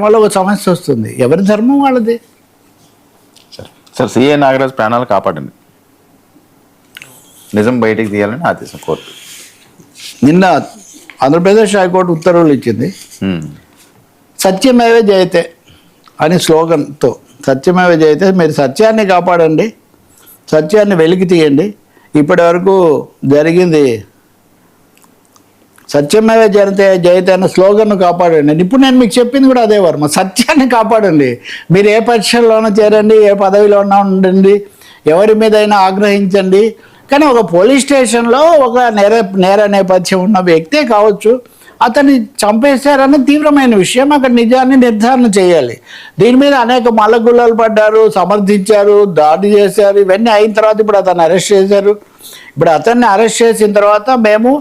వల్ల ఒక సమస్య వస్తుంది. ఎవరి ధర్మం వాళ్ళది. సార్ సిఐ నాగరాజు ప్రాణాలు కాపాడండి, నిజం బయటికి తీయాలని ఆదేశం కోర్టు. నిన్న ఆంధ్రప్రదేశ్ హైకోర్టు ఉత్తర్వులు ఇచ్చింది. సత్యమేవ జయతే అని స్లోగన్తో, సత్యమేవ జయతే, మీరు సత్యాన్ని కాపాడండి, సత్యాన్ని వెలికి తీయండి. ఇప్పటి వరకు జరిగింది సత్యమేవ జయతే అన్న స్లోగన్ను కాపాడండి. ఇప్పుడు నేను మీకు చెప్పింది కూడా అదే వర్మ, సత్యాన్ని కాపాడండి. మీరు ఏ పరీక్షల్లోనూ చేరండి, ఏ పదవిలోనూ ఉండండి, ఎవరి మీదైనా ఆగ్రహించండి, కానీ ఒక పోలీస్ స్టేషన్లో ఒక నేర నేపథ్యం ఉన్న వ్యక్తే కావచ్చు, అతన్ని చంపేశారని తీవ్రమైన విషయం. అక్కడ నిజాన్ని నిర్ధారణ చేయాలి. దీని మీద అనేక మల్లగుల్లలు పడ్డారు, సమర్థించారు, దాడి చేశారు. ఇవన్నీ అయిన తర్వాత ఇప్పుడు అతన్ని అరెస్ట్ చేశారు. ఇప్పుడు అతన్ని అరెస్ట్ చేసిన తర్వాత మేము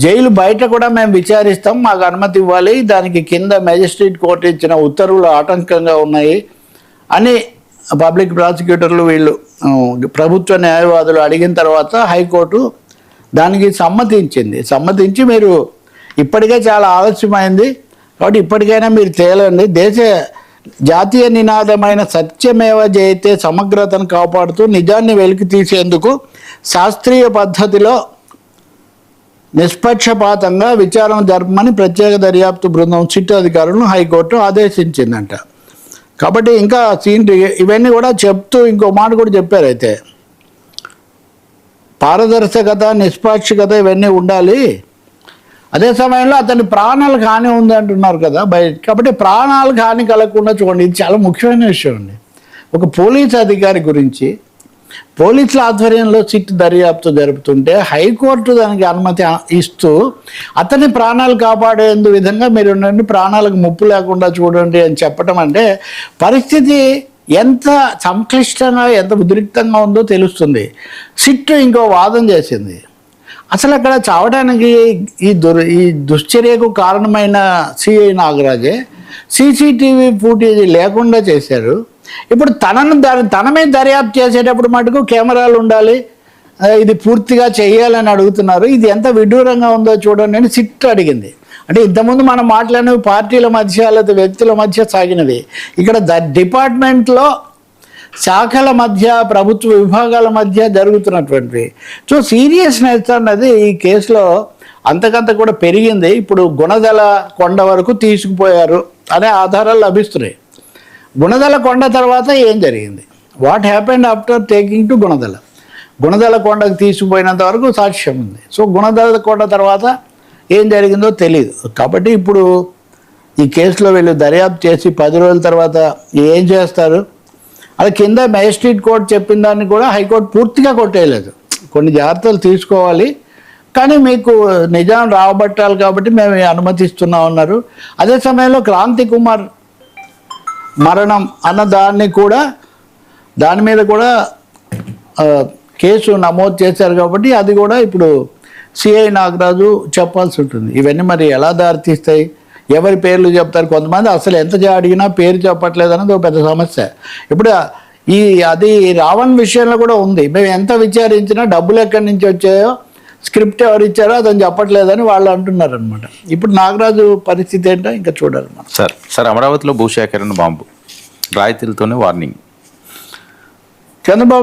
జైలు బయట కూడా మేము విచారిస్తాం, మాకు అనుమతి ఇవ్వాలి, దానికి కింద మేజిస్ట్రేట్ కోర్టు ఇచ్చిన ఉత్తర్వులు ఆటంకంగా ఉన్నాయి అని పబ్లిక్ ప్రాసిక్యూటర్లు వీళ్ళు ప్రభుత్వ న్యాయవాదులు అడిగిన తర్వాత హైకోర్టు దానికి సమ్మతించి మీరు ఇప్పటికే చాలా ఆలస్యమైంది కాబట్టి ఇప్పటికైనా మీరు తేలండి, జాతీయ నినాదమైన సత్యమేవ జయతే సమగ్రతను కాపాడుతూ నిజాన్ని వెలికి తీసేందుకు శాస్త్రీయ పద్ధతిలో నిష్పక్షపాతంగా విచారణ జరపమని ప్రత్యేక దర్యాప్తు బృందం సిట్ అధికారులను హైకోర్టు ఆదేశించిందంట. కాబట్టి ఇంకా ఇవన్నీ కూడా చెప్తూ ఇంకో మాట కూడా చెప్పారు. అయితే పారదర్శకత, నిష్పాక్షికత ఇవన్నీ ఉండాలి. అదే సమయంలో అతని ప్రాణాలకు హాని ఉంది అంటున్నారు కదా బయట. కాబట్టి ప్రాణాలకు హాని కలగకుండా చూడండి, ఇది చాలా ముఖ్యమైన విషయం అండి. ఒక పోలీస్ అధికారి గురించి పోలీసుల ఆధ్వర్యంలో సిట్ దర్యాప్తు జరుపుతుంటే హైకోర్టు దానికి అనుమతి ఇస్తూ అతని ప్రాణాలు కాపాడేందు విధంగా మీరు ఉండండి, ప్రాణాలకు ముప్పు లేకుండా చూడండి అని చెప్పటం అంటే పరిస్థితి ఎంత సంక్లిష్టంగా, ఎంత ఉద్రిక్తంగా ఉందో తెలుస్తుంది. సిట్ ఇంకో వాదన చేసింది, అసలు అక్కడ చావడానికి ఈ దుశ్చర్యకు కారణమైన సిఐ నాగరాజే సీసీటీవీ ఫుటేజ్ లేకుండా చేశారు. ఇప్పుడు తన మీద దర్యాప్తు చేసేటప్పుడు మటుకు కెమెరాలు ఉండాలి, ఇది పూర్తిగా చేయాలని అడుగుతున్నారు. ఇది ఎంత విడ్డూరంగా ఉందో చూడండి అని సిట్ అడిగింది. అంటే ఇంతకుముందు మనం మాట్లాడినవి పార్టీల మధ్య లేదా వ్యక్తుల మధ్య సాగినవి, ఇక్కడ డిపార్ట్మెంట్లో శాఖల మధ్య, ప్రభుత్వ విభాగాల మధ్య జరుగుతున్నటువంటివి. సో సీరియస్నెస్ అన్నది ఈ కేసులో అంతకంత కూడా పెరిగింది. ఇప్పుడు గుణదల కొండ వరకు తీసుకుపోయారు అనే ఆధారాలు లభిస్తున్నాయి. గుణదల కొండ తర్వాత ఏం జరిగింది, what happened after taking to Gunadala కొండకు తీసుకుపోయినంత వరకు సాక్ష్యం ఉంది. సో గుణదల కొండ తర్వాత ఏం జరిగిందో తెలియదు. కాబట్టి ఇప్పుడు ఈ కేసులో వీళ్ళు దర్యాప్తు చేసి 10 రోజుల తర్వాత ఏం చేస్తారు, అది కింద మేజిస్ట్రేట్ కోర్టు చెప్పిన దాన్ని కూడా హైకోర్టు పూర్తిగా కొట్టేయలేదు. కొన్ని జాగ్రత్తలు తీసుకోవాలి, కానీ మీకు నిజాం రాబట్టాలి కాబట్టి మేము అనుమతిస్తున్నాం అన్నారు. అదే సమయంలో క్రాంతి కుమార్ మరణం అన్న దాని మీద కూడా కేసు నమోదు చేశారు. కాబట్టి అది కూడా ఇప్పుడు సిఐ నాగరాజు చెప్పాల్సి ఉంటుంది. ఇవన్నీ మరి ఎలా దారితీస్తాయి, ఎవరి పేర్లు చెప్తారు, కొంతమంది అసలు ఎంత అడిగినా పేరు చెప్పట్లేదు అనేది ఒక పెద్ద సమస్య. ఇప్పుడు అది రావణ్ విషయంలో కూడా ఉంది. మేము ఎంత విచారించినా డబ్బులు ఎక్కడి నుంచి వచ్చాయో, స్క్రిప్ట్ ఎవరు ఇచ్చారో అతను చెప్పట్లేదని వాళ్ళు అంటున్నారు అనమాట. ఇప్పుడు నాగరాజు పరిస్థితి ఏంటో ఇంకా చూడాలి మనం. సార్ అమరావతిలో భూసేకరణ బాంబు రాయితీలతోనే వార్నింగ్. చంద్రబాబు